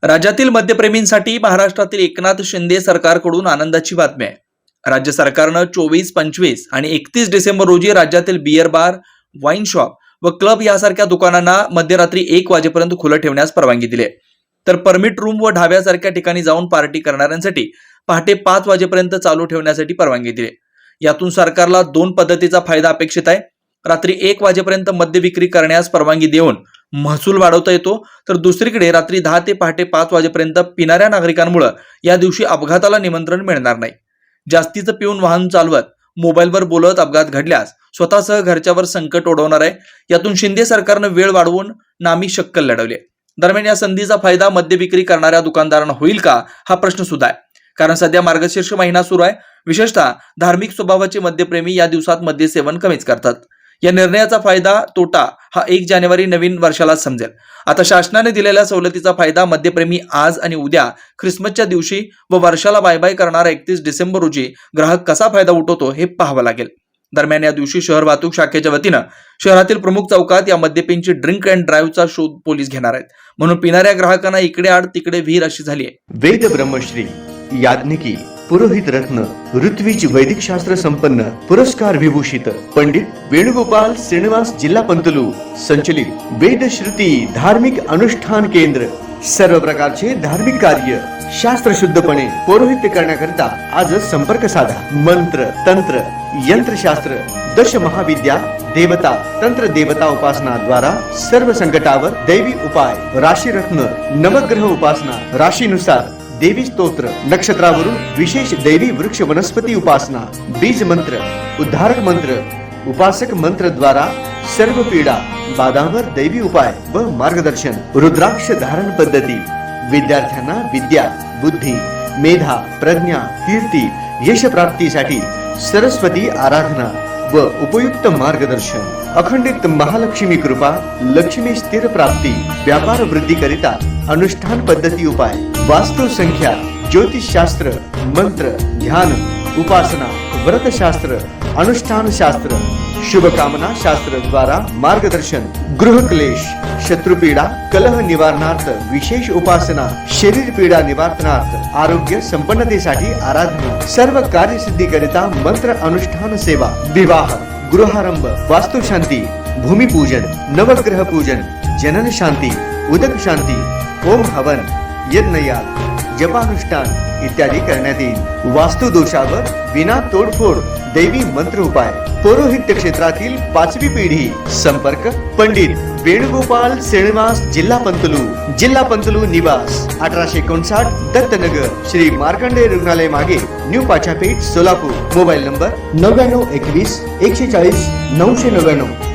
राज्यातील मद्यप्रेमींसाठी महाराष्ट्रातील एकनाथ शिंदे सरकारकडून आनंदाची बातमी आहे. राज्य सरकारनं 24, 25 आणि 31 डिसेंबर रोजी राज्यातील बियर बार, वाईन शॉप व क्लब यासारख्या दुकानांना मध्यरात्री 1 वाजेपर्यंत खुलं ठेवण्यास परवानगी दिली आहे. तर परमिट रूम व ढाब्यासारख्या ठिकाणी जाऊन पार्टी करणाऱ्यांसाठी पहाटे 5 वाजेपर्यंत चालू ठेवण्यासाठी परवानगी दिली. यातून सरकारला 2 पद्धतीचा फायदा अपेक्षित आहे. रात्री 1 वाजेपर्यंत मद्य विक्री करण्यास परवानगी देऊन महसूल वाढवता येतो, तर दुसरीकडे रात्री 10 ते पहाटे 5 वाजेपर्यंत पिणाऱ्या नागरिकांमुळे या दिवशी अपघाताला निमंत्रण मिळणार नाही. जास्तीचं पिऊन वाहन चालवत मोबाईलवर बोलत अपघात घडल्यास स्वतःसह घरच्यावर संकट ओढवणार आहे. यातून शिंदे सरकारनं वेळ वाढवून नामी शक्कल लढवली. दरम्यान या संधीचा फायदा मद्य विक्री करणाऱ्या दुकानदारांना होईल का, हा प्रश्न सुद्धा आहे. कारण सध्या मार्गशीर्ष महिना सुरू आहे. विशेषतः धार्मिक स्वभावाचे मद्यप्रेमी या दिवसात मद्य सेवन कमीच करतात. या निर्णयाचा फायदा तोटा हा 1 जानेवारी नवीन वर्षाला समजेल. आता शासनाने दिलेल्या सवलतीचा फायदा मद्यप्रेमी आज आणि उद्या ख्रिसमसच्या दिवशी व वर्षाला बाय बाय करणारा 31 डिसेंबर रोजी ग्राहक कसा फायदा उठवतो हे पाहावं लागेल. दरम्यान या दिवशी शहर वाहतूक शाखेच्या वतीनं शहरातील प्रमुख चौकात या मद्यपींची ड्रिंक अँड ड्राईव्हचा शोध पोलीस घेणार आहेत. म्हणून पिणाऱ्या ग्राहकांना इकडे आड तिकडे विहीर अशी झाली आहे. वेद ब्रह्मश्री याज्ञिकी पुरोहित रत्न ऋत्विज वैदिक शास्त्र संपन्न पुरस्कार विभूषित पंडित वेणुगोपाल श्रीनिवास जिल्हा पंतलू संचलित वेद श्रुती धार्मिक अनुष्ठान केंद्र सर्व प्रकारचे धार्मिक कार्य शास्त्र शुद्धपणे पौरोहित्य करण्याकरिता आजच संपर्क साधा. मंत्र तंत्र यंत्रशास्त्र दश महाविद्या देवता तंत्र देवता उपासना द्वारा सर्व संकटावर दैवी उपाय, राशी रत्न नवग्रह उपासना, राशीनुसार देवी स्तोत्र, नक्षत्रावरून विशेष दैवी वृक्ष वनस्पती उपासना, बीज मंत्र, उद्धारक मंत्र, उपासक मंत्र द्वारा सर्व पीडा बाधांवर दैवी उपाय व मार्गदर्शन, रुद्राक्ष धारण पद्धती, विद्यार्थ्यांना विद्या बुद्धी मेधा प्रज्ञा कीर्ती यश प्राप्तीसाठी सरस्वती आराधना व उपयुक्त मार्गदर्शन, अखंडित महालक्ष्मी कृपा, लक्ष्मी स्थिर प्राप्ती, व्यापार वृद्धी करिता अनुष्ठान पद्धती उपाय, वास्तु संख्या, ज्योतिष शास्त्र, मंत्र ध्यान उपासना, व्रत शास्त्र, अनुष्ठान शास्त्र, शुभकामना शास्त्र द्वारा मार्गदर्शन, गृह क्लेश, शत्रुपीडा कलह निवारणार्थ विशेष उपासना, शरीर पीडा निवारणार्थ आरोग्य संपन्नतेसाठी आराधना, सर्व कार्यसिद्धी करिता मंत्र अनुष्ठान सेवा, विवाह गृहारंभ, वास्तु शांती, भूमिपूजन, नवग्रह पूजन, जनन शांती, उदक शांती, ओम हवन, यज्ञयाग, जपानुष्ठान इत्यादी करण्यात येईल. वास्तु दोषावर विना तोडफोड दैवी मंत्र उपाय, पौरोहित्य क्षेत्रातील 5वी पिढी. संपर्क पंडित वेणुगोपाल श्रीनिवास जिल्हा पंतलू निवास 1859 दत्तनगर श्री मार्कंडेय रुग्णालय मागे new Pachhapeth Solapur. Mobile number 9921 140 999.